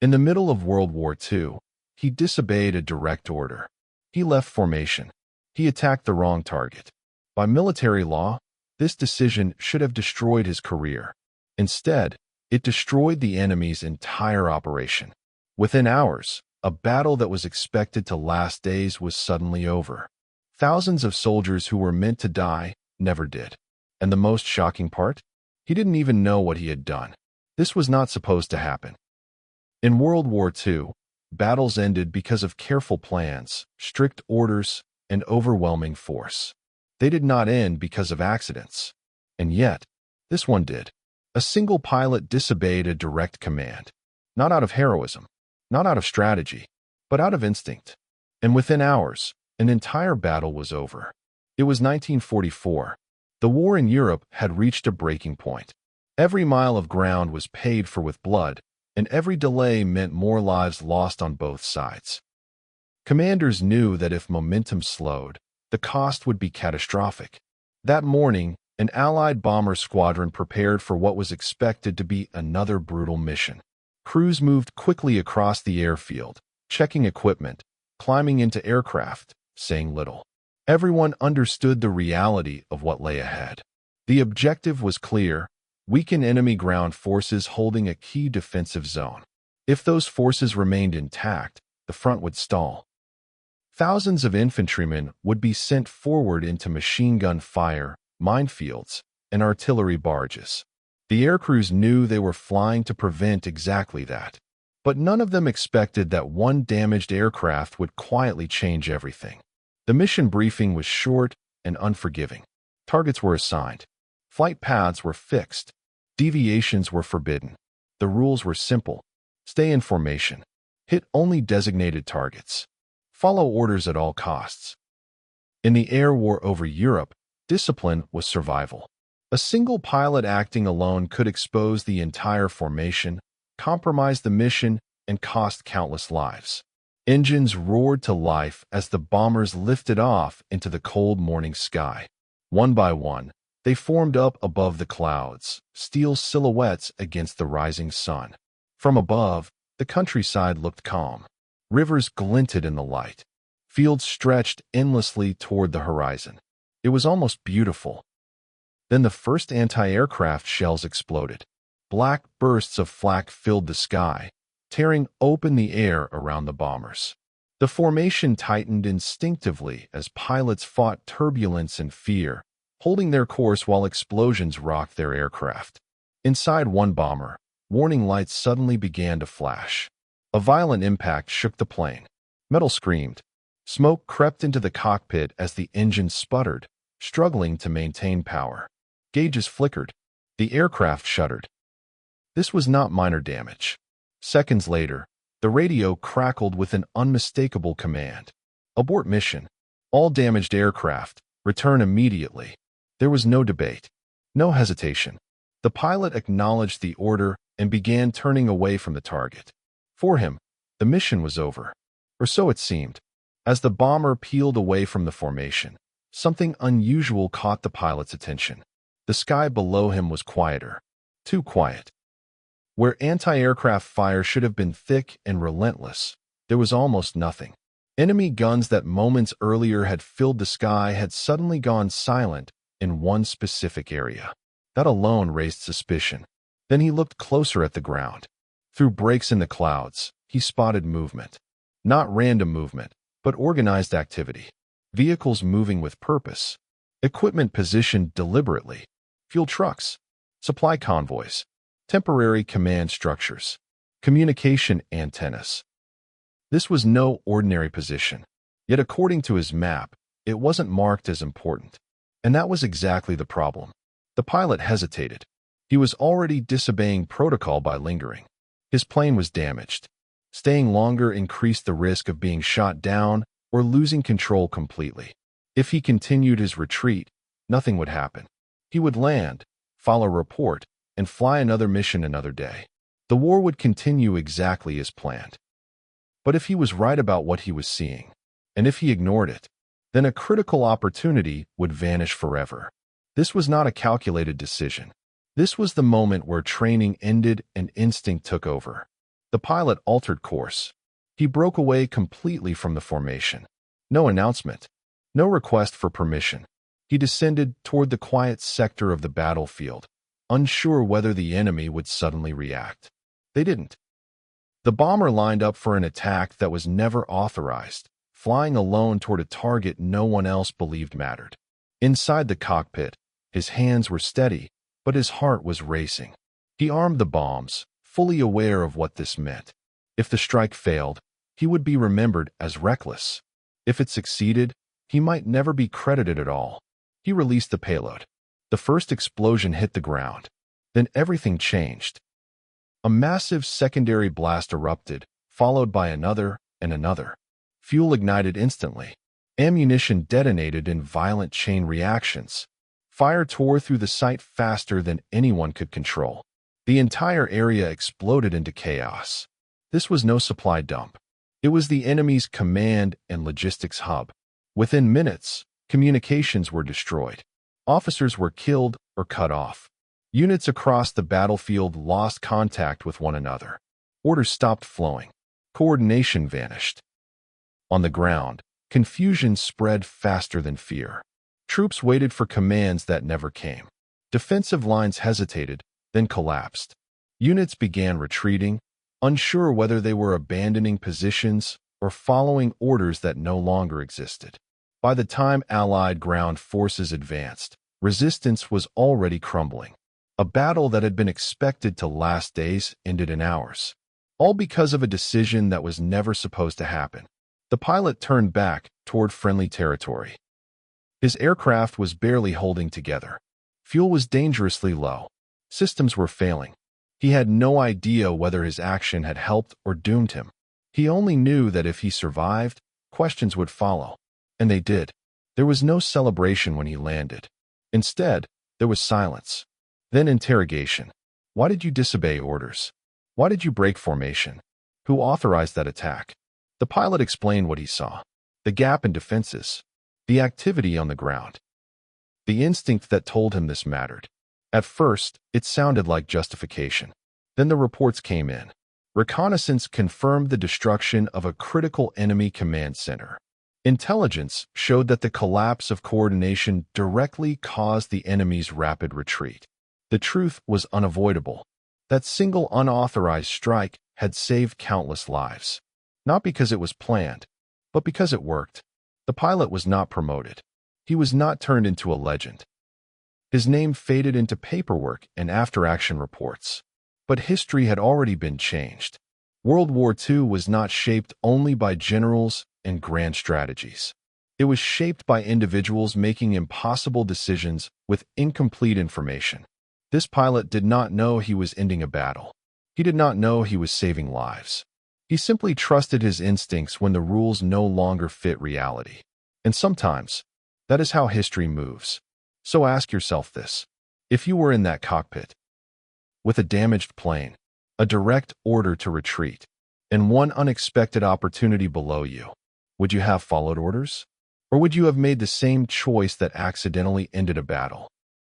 In the middle of World War II, he disobeyed a direct order. He left formation. He attacked the wrong target. By military law, this decision should have destroyed his career. Instead, it destroyed the enemy's entire operation. Within hours, a battle that was expected to last days was suddenly over. Thousands of soldiers who were meant to die never did. And the most shocking part? He didn't even know what he had done. This was not supposed to happen. In World War II, battles ended because of careful plans, strict orders, and overwhelming force. They did not end because of accidents. And yet, this one did. A single pilot disobeyed a direct command. Not out of heroism, not out of strategy, but out of instinct. And within hours, an entire battle was over. It was 1944. The war in Europe had reached a breaking point. Every mile of ground was paid for with blood, and every delay meant more lives lost on both sides. Commanders knew that if momentum slowed, the cost would be catastrophic. That morning, an Allied bomber squadron prepared for what was expected to be another brutal mission. Crews moved quickly across the airfield, checking equipment, climbing into aircraft, saying little. Everyone understood the reality of what lay ahead. The objective was clear: weaken enemy ground forces holding a key defensive zone. If those forces remained intact, the front would stall. Thousands of infantrymen would be sent forward into machine gun fire, minefields, and artillery barges. The aircrews knew they were flying to prevent exactly that. But none of them expected that one damaged aircraft would quietly change everything. The mission briefing was short and unforgiving. Targets were assigned. Flight paths were fixed. Deviations were forbidden. The rules were simple. Stay in formation. Hit only designated targets. Follow orders at all costs. In the air war over Europe, discipline was survival. A single pilot acting alone could expose the entire formation, compromise the mission, and cost countless lives. Engines roared to life as the bombers lifted off into the cold morning sky. One by one, they formed up above the clouds, steel silhouettes against the rising sun. From above, the countryside looked calm. Rivers glinted in the light. Fields stretched endlessly toward the horizon. It was almost beautiful. Then the first anti-aircraft shells exploded. Black bursts of flak filled the sky, tearing open the air around the bombers. The formation tightened instinctively as pilots fought turbulence and fear, holding their course while explosions rocked their aircraft. Inside one bomber, warning lights suddenly began to flash. A violent impact shook the plane. Metal screamed. Smoke crept into the cockpit as the engine sputtered, struggling to maintain power. Gauges flickered. The aircraft shuddered. This was not minor damage. Seconds later, the radio crackled with an unmistakable command. Abort mission. All damaged aircraft, return immediately. There was no debate. No hesitation. The pilot acknowledged the order and began turning away from the target. For him, the mission was over. Or so it seemed. As the bomber peeled away from the formation, something unusual caught the pilot's attention. The sky below him was quieter. Too quiet. Where anti-aircraft fire should have been thick and relentless, there was almost nothing. Enemy guns that moments earlier had filled the sky had suddenly gone silent in one specific area. That alone raised suspicion. Then he looked closer at the ground. Through breaks in the clouds, he spotted movement. Not random movement, but organized activity. Vehicles moving with purpose. Equipment positioned deliberately. Fuel trucks. Supply convoys. Temporary command structures. Communication antennas. This was no ordinary position. Yet according to his map, it wasn't marked as important. And that was exactly the problem. The pilot hesitated. He was already disobeying protocol by lingering. His plane was damaged. Staying longer increased the risk of being shot down or losing control completely. If he continued his retreat, nothing would happen. He would land, file a report, and fly another mission another day. The war would continue exactly as planned. But if he was right about what he was seeing, and if he ignored it, then a critical opportunity would vanish forever. This was not a calculated decision. This was the moment where training ended and instinct took over. The pilot altered course. He broke away completely from the formation. No announcement. No request for permission. He descended toward the quiet sector of the battlefield, unsure whether the enemy would suddenly react. They didn't. The bomber lined up for an attack that was never authorized, flying alone toward a target no one else believed mattered. Inside the cockpit, his hands were steady, but his heart was racing. He armed the bombs, fully aware of what this meant. If the strike failed, he would be remembered as reckless. If it succeeded, he might never be credited at all. He released the payload. The first explosion hit the ground. Then everything changed. A massive secondary blast erupted, followed by another and another. Fuel ignited instantly. Ammunition detonated in violent chain reactions. Fire tore through the site faster than anyone could control. The entire area exploded into chaos. This was no supply dump. It was the enemy's command and logistics hub. Within minutes, communications were destroyed. Officers were killed or cut off. Units across the battlefield lost contact with one another. Orders stopped flowing. Coordination vanished. On the ground, confusion spread faster than fear. Troops waited for commands that never came. Defensive lines hesitated, then collapsed. Units began retreating, unsure whether they were abandoning positions or following orders that no longer existed. By the time Allied ground forces advanced, resistance was already crumbling. A battle that had been expected to last days ended in hours. All because of a decision that was never supposed to happen. The pilot turned back toward friendly territory. His aircraft was barely holding together. Fuel was dangerously low. Systems were failing. He had no idea whether his action had helped or doomed him. He only knew that if he survived, questions would follow. And they did. There was no celebration when he landed. Instead, there was silence. Then interrogation. Why did you disobey orders? Why did you break formation? Who authorized that attack? The pilot explained what he saw. The gap in defenses. The activity on the ground. The instinct that told him this mattered. At first, it sounded like justification. Then the reports came in. Reconnaissance confirmed the destruction of a critical enemy command center. Intelligence showed that the collapse of coordination directly caused the enemy's rapid retreat. The truth was unavoidable. That single unauthorized strike had saved countless lives. Not because it was planned, but because it worked. The pilot was not promoted. He was not turned into a legend. His name faded into paperwork and after-action reports. But history had already been changed. World War II was not shaped only by generals and grand strategies. It was shaped by individuals making impossible decisions with incomplete information. This pilot did not know he was ending a battle. He did not know he was saving lives. He simply trusted his instincts when the rules no longer fit reality. And sometimes, that is how history moves. So ask yourself this. If you were in that cockpit, with a damaged plane, a direct order to retreat, and one unexpected opportunity below you, would you have followed orders? Or would you have made the same choice that accidentally ended a battle?